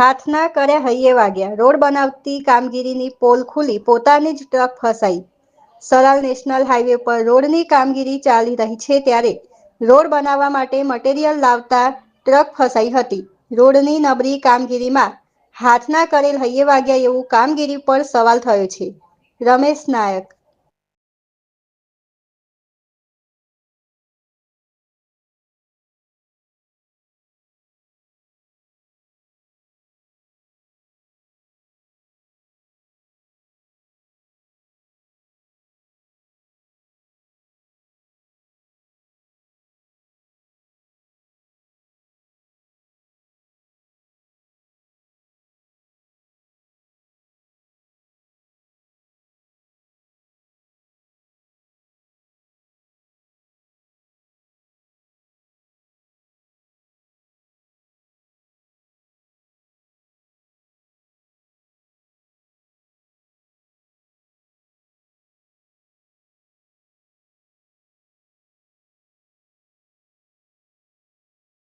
હાથના કરે હૈયે વાગ્યા. રોડ બનાવતી કામગીરીની પોલ ખુલી, પોતાની જ ટ્રક ફસાઈ. સલાલ નેશનલ હાઈવે પર રોડની કામગીરી ચાલી રહી છે ત્યારે રોડ બનાવવા માટે મટીરીયલ લાવતા ટ્રક ફસાઈ હતી. રોડની નબળી કામગીરીમાં હાથના કરેલ હૈયે વાગ્યા એવું કામગીરી પર સવાલ થયો છે. રમેશ નાયક